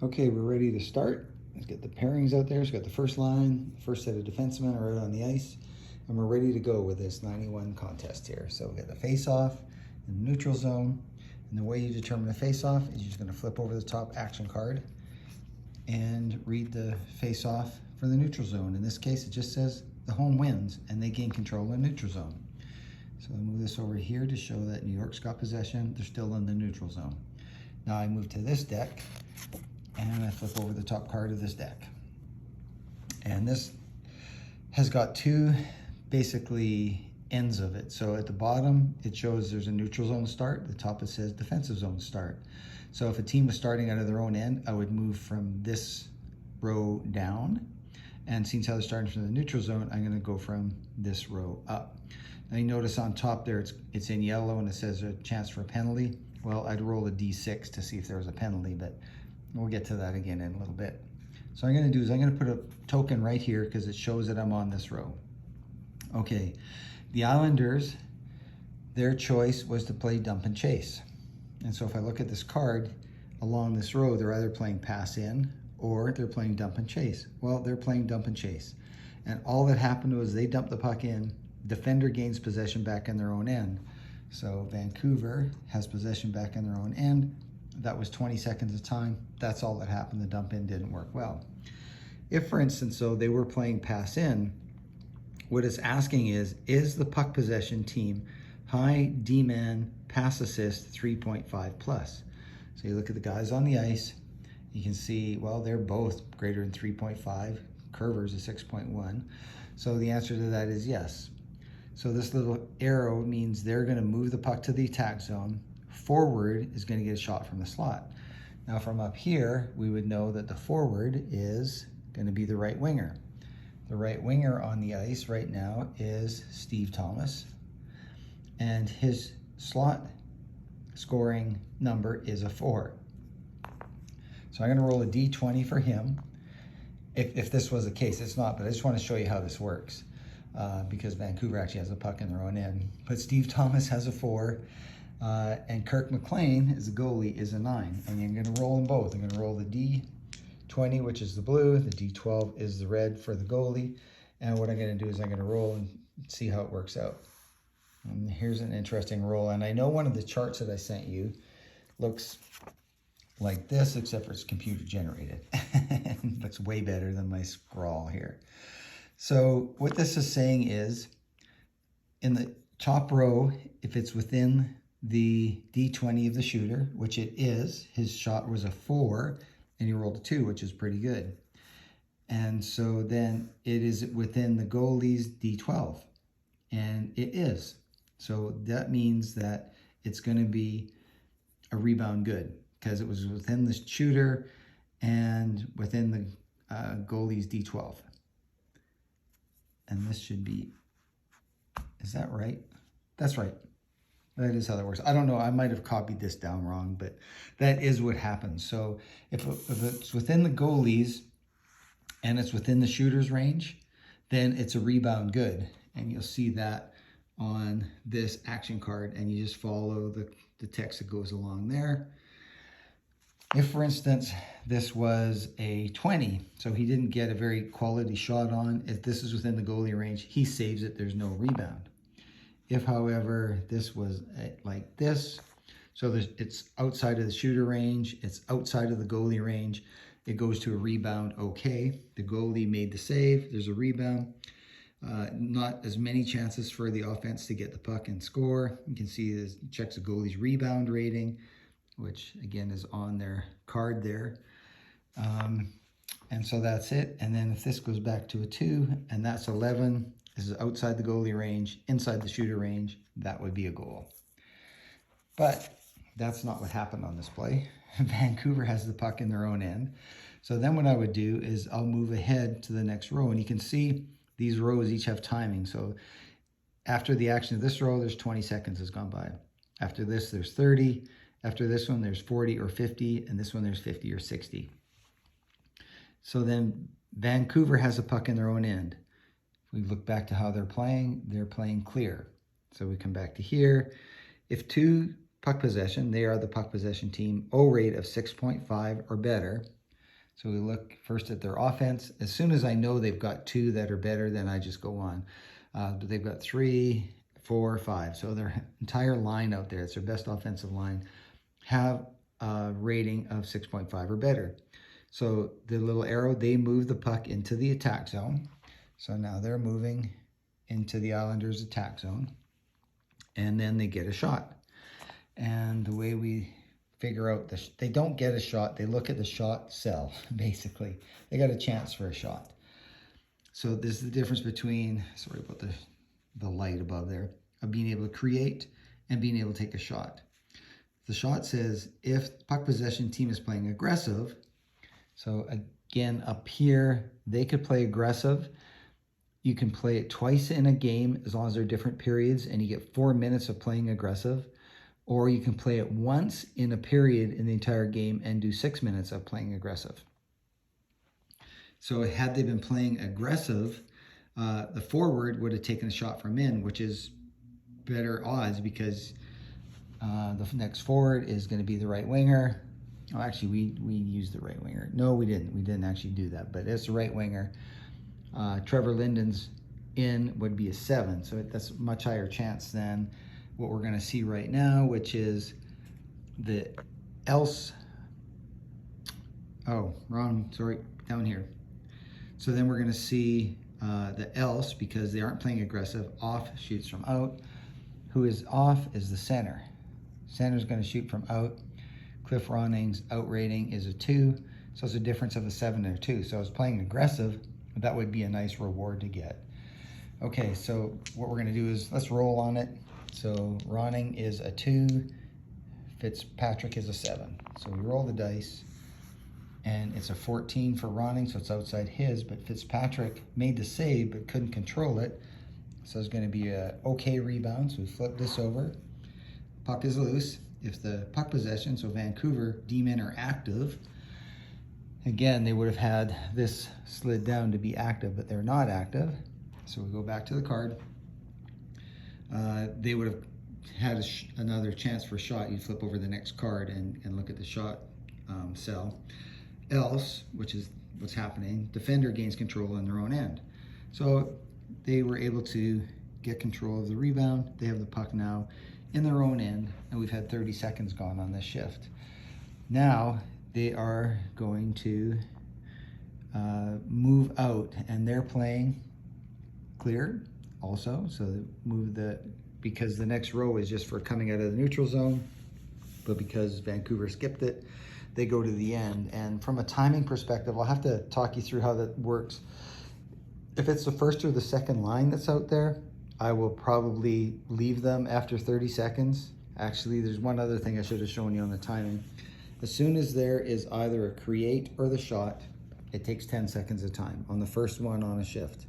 Okay, we're ready to start. Let's get the pairings out there. We've got the first line, first set of defensemen are out on the ice, and we're ready to go with this 91 contest here. So we've got the face-off in the neutral zone, and the way you determine the face-off is you're just gonna flip over the top action card and read the face-off for the neutral zone. In this case, it just says the home wins, and they gain control in the neutral zone. So I'll move this over here to show that New York's got possession. They're still in the neutral zone. Now I move to this deck, and I flip over the top card of this deck. And this has got two basically ends of it. So at the bottom, it shows there's a neutral zone start. The top, it says defensive zone start. So if a team was starting out of their own end, I would move from this row down. And since how they're starting from the neutral zone, I'm gonna go from this row up. Now you notice on top there, it's in yellow and it says a chance for a penalty. Well, I'd roll a D6 to see if there was a penalty, but we'll get to that again in a little bit. So what I'm gonna do is I'm gonna put a token right here because it shows that I'm on this row. Okay, the Islanders, their choice was to play dump and chase. And so if I look at this card, along this row, they're either playing pass in or they're playing dump and chase. Well, they're playing dump and chase. And all that happened was they dumped the puck in, defender gains possession back in their own end. So Vancouver has possession back in their own end. That was 20 seconds of time. That's all that happened. The dump in didn't work well. If, for instance, so they were playing pass in, what it's asking is the puck possession team high D-man pass assist 3.5 plus? So you look at the guys on the ice, you can see, well, they're both greater than 3.5. Curver's a 6.1. So the answer to that is yes. So this little arrow means they're gonna move the puck to the attack zone. Forward is gonna get a shot from the slot. Now from up here, we would know that the forward is gonna be the right winger. The right winger on the ice right now is Steve Thomas, and his slot scoring number is a 4. So I'm gonna roll a D20 for him. If this was the case, it's not, but I just wanna show you how this works because Vancouver actually has a puck in their own end. But Steve Thomas has a 4, and Kirk McLean, as a goalie, is a 9. And you're gonna roll them both. I'm gonna roll the D20, which is the blue, the D12 is the red for the goalie. And what I'm gonna do is I'm gonna roll and see how it works out. And here's an interesting roll. And I know one of the charts that I sent you looks like this, except for it's computer generated. It looks way better than my scrawl here. So what this is saying is, in the top row, if it's within the D20 of the shooter, which it is, his shot was a 4, and he rolled a 2, which is pretty good. And so then it is within the goalie's D12, and it is. So that means that it's gonna be a rebound good, because it was within the shooter and within the goalie's D12. And this should be, is that right? That's right. That is how that works. I don't know, I might have copied this down wrong, but that is what happens. So if it's within the goalies and it's within the shooter's range, then it's a rebound good. And you'll see that on this action card, and you just follow the text that goes along there. If, for instance, this was a 20, so he didn't get a very quality shot on, if this is within the goalie range, he saves it, there's no rebound. If, however, this was like this, so it's outside of the shooter range, it's outside of the goalie range, it goes to a rebound, okay. The goalie made the save, there's a rebound. Not as many chances for the offense to get the puck and score. You can see this checks the goalie's rebound rating, which again is on their card there. And so that's it. And then if this goes back to a 2, and that's 11, this is outside the goalie range, inside the shooter range, that would be a goal. But that's not what happened on this play. Vancouver has the puck in their own end. So then what I would do is I'll move ahead to the next row, and you can see these rows each have timing. So after the action of this row, there's 20 seconds has gone by. After this, there's 30. After this one, there's 40 or 50, and this one, there's 50 or 60. So then Vancouver has a puck in their own end. If we look back to how they're playing clear. So we come back to here. If 2 puck possession, they are the puck possession team, O rate of 6.5 or better, So we look first at their offense. As soon as I know they've got 2 that are better, then I just go on. But they've got 3, 4, 5. So their entire line out there, it's their best offensive line, have a rating of 6.5 or better. So the little arrow, they move the puck into the attack zone. So now they're moving into the Islanders' attack zone. And then they get a shot. And the way we figure out they don't get a shot, they look at the shot cell, basically. They got a chance for a shot. So this is the difference between, sorry about the light above there, of being able to create and being able to take a shot. The shot says if puck possession team is playing aggressive, so again up here, they could play aggressive. You can play it twice in a game as long as they're different periods and you get 4 minutes of playing aggressive. Or you can play it once in a period in the entire game and do 6 minutes of playing aggressive. So had they been playing aggressive, the forward would have taken a shot from in, which is better odds because the next forward is going to be the right winger. Oh, actually, we used the right winger. No, we didn't. We didn't actually do that, but it's the right winger. Trevor Linden's in would be a 7, so that's a much higher chance than what we're going to see right now, which is the else. Oh, wrong. Sorry, down here. So then we're going to see the else, because they aren't playing aggressive. Off shoots from out. Who is off is the center. Center's going to shoot from out. Cliff Roning's out rating is a 2, so it's a difference of a 7 and a 2. So I was playing aggressive. That would be a nice reward to get. Okay, so what we're going to do is let's roll on it. So Ronning is a 2, Fitzpatrick is a 7. So we roll the dice, and it's a 14 for Ronning, so it's outside his, but Fitzpatrick made the save but couldn't control it. So it's going to be a okay rebound, so we flip this over. Puck is loose. If the puck possession, so Vancouver, D-men are active, again, they would have had this slid down to be active, but they're not active. So we go back to the card. They would have had another chance for a shot. You'd flip over the next card and look at the shot cell. Else, which is what's happening, defender gains control on their own end. So they were able to get control of the rebound. They have the puck now in their own end, and we've had 30 seconds gone on this shift. Now they are going to move out, and they're playing clear also. So they move because the next row is just for coming out of the neutral zone, but because Vancouver skipped it, they go to the end. And from a timing perspective, I'll have to talk you through how that works. If it's the first or the second line that's out there, I will probably leave them after 30 seconds. Actually, there's one other thing I should have shown you on the timing. As soon as there is either a create or the shot, it takes 10 seconds of time on the first one on a shift.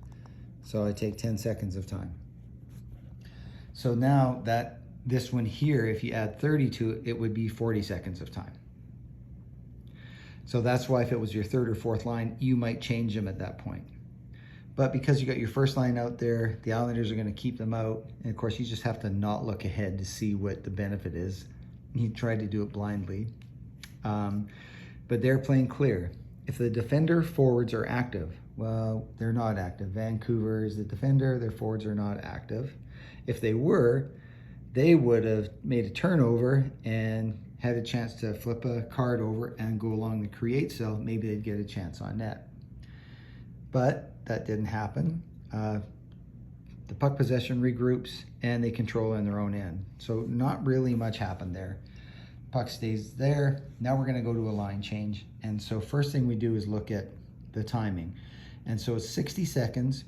So I take 10 seconds of time. So now that this one here, if you add 30 to it, it would be 40 seconds of time. So that's why if it was your third or fourth line, you might change them at that point. But because you got your first line out there, the Islanders are going to keep them out. And of course, you just have to not look ahead to see what the benefit is. He tried to do it blindly. But they're playing clear. If the defender forwards are active, well, they're not active. Vancouver is the defender, their forwards are not active. If they were, they would have made a turnover and had a chance to flip a card over and go along the create cell. Maybe they'd get a chance on net. But that didn't happen. The puck possession regroups and they control in their own end. So not really much happened there. Puck stays there. Now we're going to go to a line change. And so first thing we do is look at the timing. And so it's 60 seconds.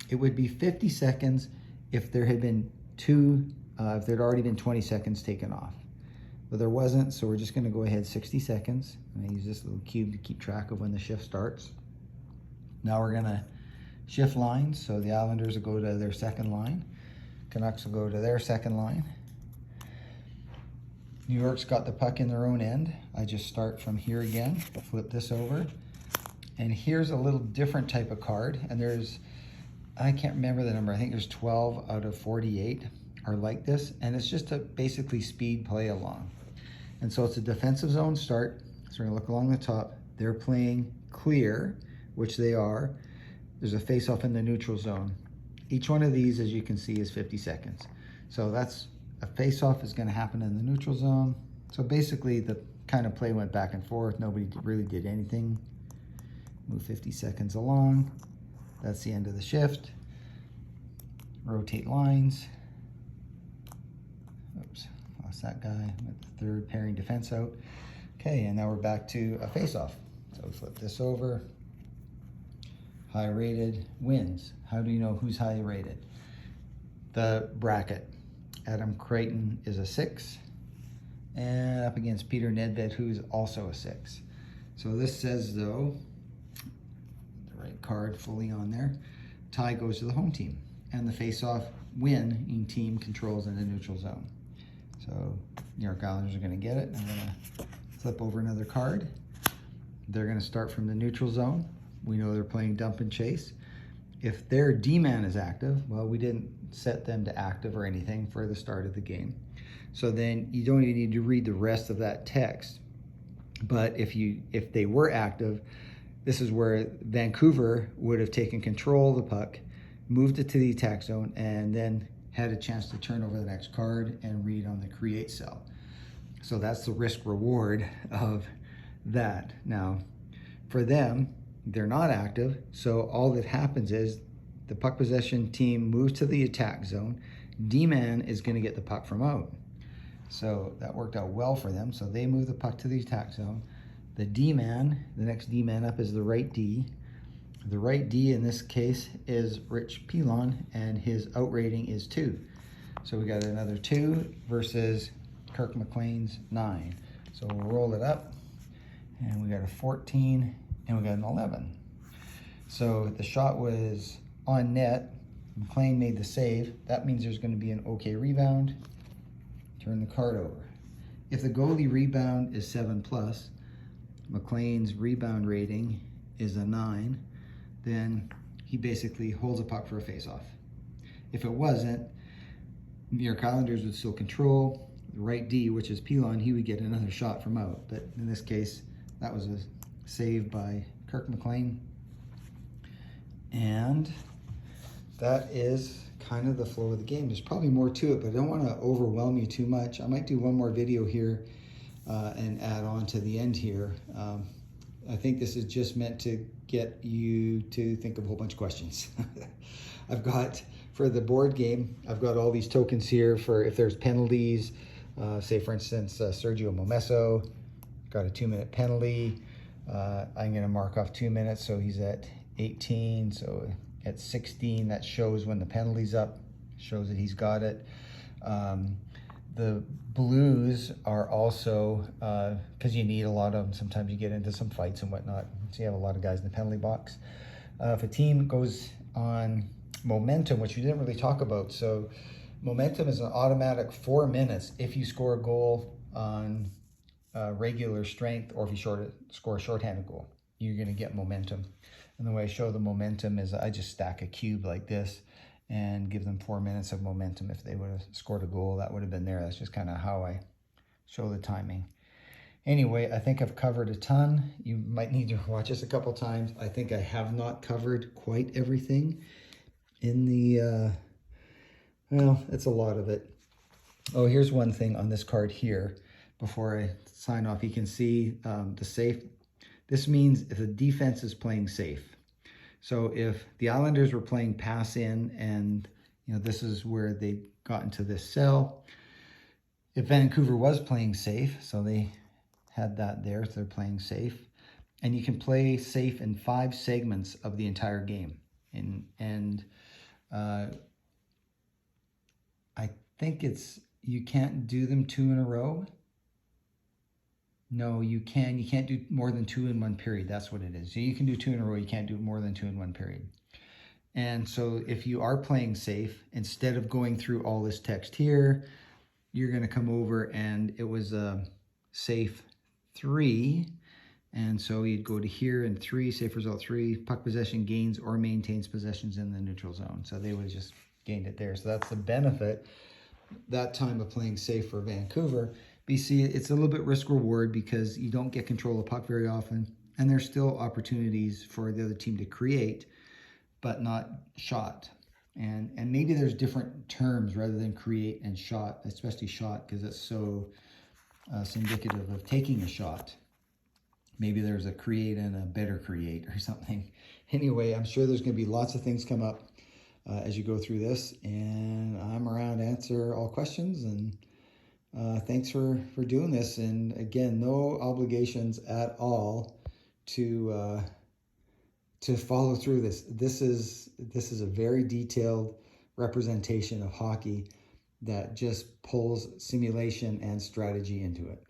It would be 50 seconds if there had been if there'd already been 20 seconds taken off. But there wasn't, so we're just going to go ahead 60 seconds. And I use this little cube to keep track of when the shift starts. Now we're going to shift lines. So the Islanders will go to their second line. Canucks will go to their second line. New York's got the puck in their own end. I just start from here again, flip this over. And here's a little different type of card. And I can't remember the number. I think there's 12 out of 48 are like this. And it's just to basically speed play along. And so it's a defensive zone start. So we're gonna look along the top. they're playing clear, which they are. There's a face-off in the neutral zone. Each one of these, as you can see, is 50 seconds. So that's a face-off is going to happen in the neutral zone. So basically the kind of play went back and forth. Nobody really did anything. Move 50 seconds along. That's the end of the shift. Rotate lines. Oops, lost that guy with the third pairing defense out. Okay, and now we're back to a face-off. So flip this over. High rated wins. How do you know who's high rated? The bracket. Adam Creighton is a 6. And up against Peter Nedved, who's also a 6. So this says, though, the right card fully on there, tie goes to the home team. And the face-off winning team controls in the neutral zone. So New York Islanders are going to get it. I'm going to flip over another card. They're going to start from the neutral zone. We know they're playing dump and chase. If their D-man is active, well, we didn't set them to active or anything for the start of the game. So then you don't even need to read the rest of that text. But if they were active, this is where Vancouver would have taken control of the puck, moved it to the attack zone, and then had a chance to turn over the next card and read on the create cell. So that's the risk reward of that. Now, for them, they're not active, so all that happens is the puck possession team moves to the attack zone. D-man is going to get the puck from out. So that worked out well for them. So they move the puck to the attack zone. The D-man, the next D-man up is the right D. The right D in this case is Rich Pilon, and his out rating is 2. So we got another 2 versus Kirk McLean's 9. So we'll roll it up, and we got a 14, and we got an 11. So the shot was on net. McLean made the save. That means there's going to be an okay rebound. Turn the card over. If the goalie rebound is 7+, McLean's rebound rating is a 9, then he basically holds a puck for a face-off. If it wasn't, New York Islanders would still control. The right D, which is Pilon, he would get another shot from out. But in this case, that was a save by Kirk McLean. And that is kind of the flow of the game. There's probably more to it, but I don't want to overwhelm you too much. I might do one more video here and add on to the end here. I think this is just meant to get you to think of a whole bunch of questions. I've got, for the board game, I've got all these tokens here for if there's penalties. Say, for instance, Sergio Momesso got a 2-minute penalty. I'm going to mark off 2 minutes, so he's at 18. So at 16, that shows when the penalty's up, shows that he's got it. The blues are also, because you need a lot of them, sometimes you get into some fights and whatnot, so you have a lot of guys in the penalty box. If a team goes on momentum, which we didn't really talk about, so momentum is an automatic 4 minutes if you score a goal on regular strength, or if you score a shorthanded goal, you're going to get momentum. And the way I show the momentum is I just stack a cube like this and give them 4 minutes of momentum. If they would have scored a goal, that would have been there. That's just kind of how I show the timing. Anyway, I think I've covered a ton. You might need to watch this a couple times. I think I have not covered quite everything in the, well, it's a lot of it. Oh, here's one thing on this card here. Before I sign off, you can see the safe. This means if the defense is playing safe. So if the Islanders were playing pass in, and this is where they got into this cell. If Vancouver was playing safe, so they had that there, so they're playing safe. And you can play safe in 5 segments of the entire game. And I think you can't do them 2 in a row. No, you can. You can't do more than 2 in one period. That's what it is. So you can do 2 in a row. You can't do more than 2 in one period. And so if you are playing safe, instead of going through all this text here, you're going to come over, and it was a safe 3. And so you'd go to here and 3, safe result 3, puck possession gains or maintains possessions in the neutral zone. So they would have just gained it there. So that's the benefit that time of playing safe for Vancouver. BC, it's a little bit risk reward because you don't get control of puck very often. And there's still opportunities for the other team to create, but not shot. And maybe there's different terms rather than create and shot, especially shot, because it's so indicative of taking a shot. Maybe there's a create and a better create or something. Anyway, I'm sure there's going to be lots of things come up as you go through this, and I'm around to answer all questions. And thanks for doing this. And again, no obligations at all to follow through this. This is a very detailed representation of hockey that just pulls simulation and strategy into it.